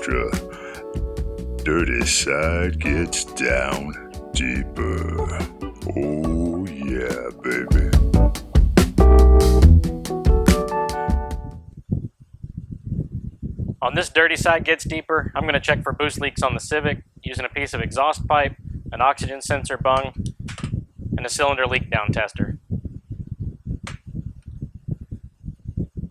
extra. Dirty side gets down deeper. Oh yeah, baby. On this dirty side gets deeper, I'm going to check for boost leaks on the Civic using a piece of exhaust pipe, an oxygen sensor bung, and a cylinder leak down tester.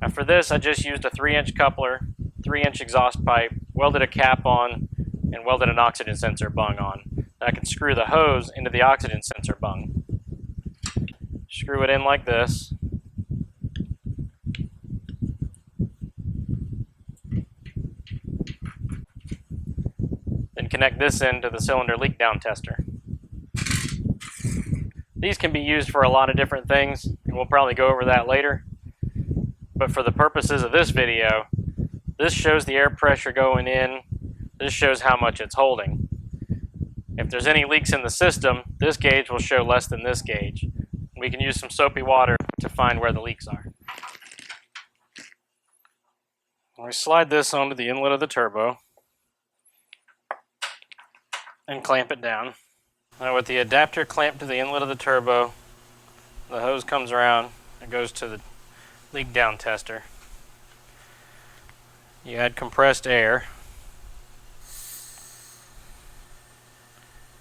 Now for this, I just used a 3-inch coupler, 3-inch exhaust pipe, welded a cap on, and welded an oxygen sensor bung on. Now I can screw the hose into the oxygen sensor bung. Screw it in like this. Then connect this into the cylinder leak down tester. These can be used for a lot of different things, and we'll probably go over that later. But for the purposes of this video, this shows the air pressure going in. This shows how much it's holding. If there's any leaks in the system, this gauge will show less than this gauge. We can use some soapy water to find where the leaks are. We slide this onto the inlet of the turbo and clamp it down. Now with the adapter clamped to the inlet of the turbo, the hose comes around and goes to the leak down tester. You add compressed air.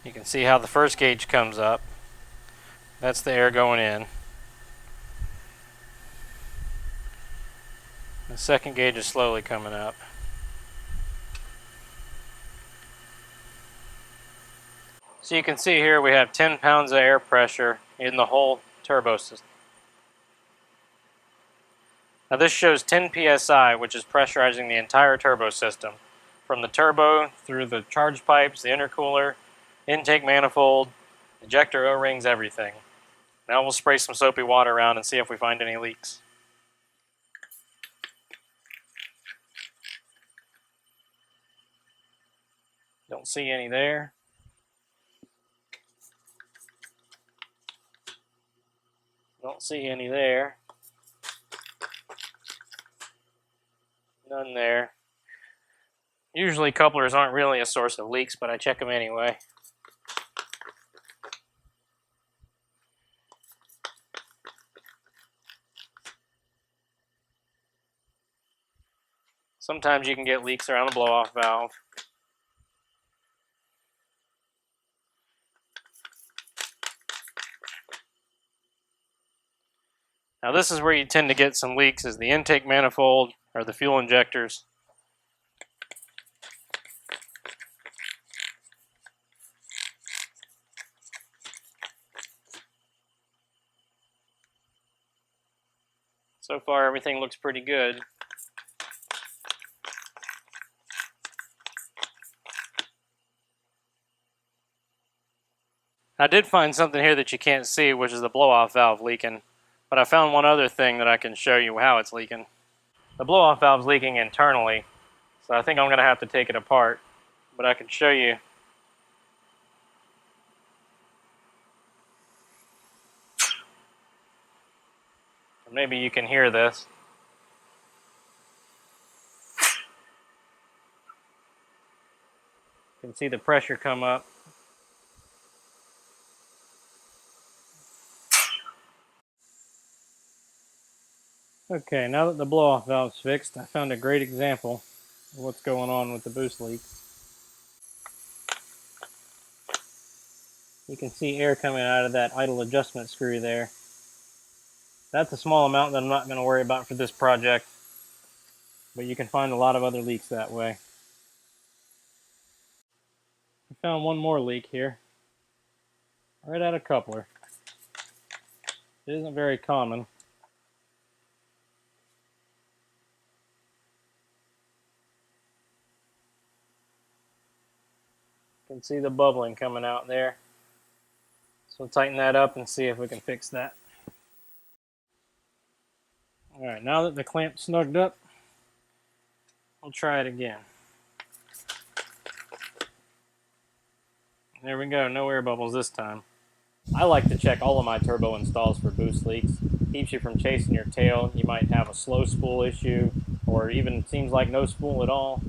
You can see how the first gauge comes up. That's the air going in. The second gauge is slowly coming up. So you can see here we have 10 pounds of air pressure in the whole turbo system. Now this shows 10 psi, which is pressurizing the entire turbo system, from the turbo through the charge pipes, the intercooler, intake manifold, ejector O-rings, everything. Now we'll spray some soapy water around and see if we find any leaks. Don't see any there. Don't see any there. None there. Usually couplers aren't really a source of leaks, but I check them anyway. Sometimes you can get leaks around the blow-off valve. Now this is where you tend to get some leaks, is the intake manifold or the fuel injectors. So far everything looks pretty good. I did find something here that you can't see, which is the blow-off valve leaking. But I found one other thing that I can show you how it's leaking. The blow-off valve's leaking internally, so I think I'm going to have to take it apart. But I can show you. Maybe you can hear this. You can see the pressure come up. Okay, now that the blow-off valve's fixed, I found a great example of what's going on with the boost leaks. You can see air coming out of that idle adjustment screw there. That's a small amount that I'm not going to worry about for this project, but you can find a lot of other leaks that way. I found one more leak here, right at a coupler. It isn't very common. You can see the bubbling coming out there. So we'll tighten that up and see if we can fix that. Alright, now that the clamp's snugged up, we'll try it again. There we go, no air bubbles this time. I like to check all of my turbo installs for boost leaks. Keeps you from chasing your tail. You might have a slow spool issue, or even seems like no spool at all.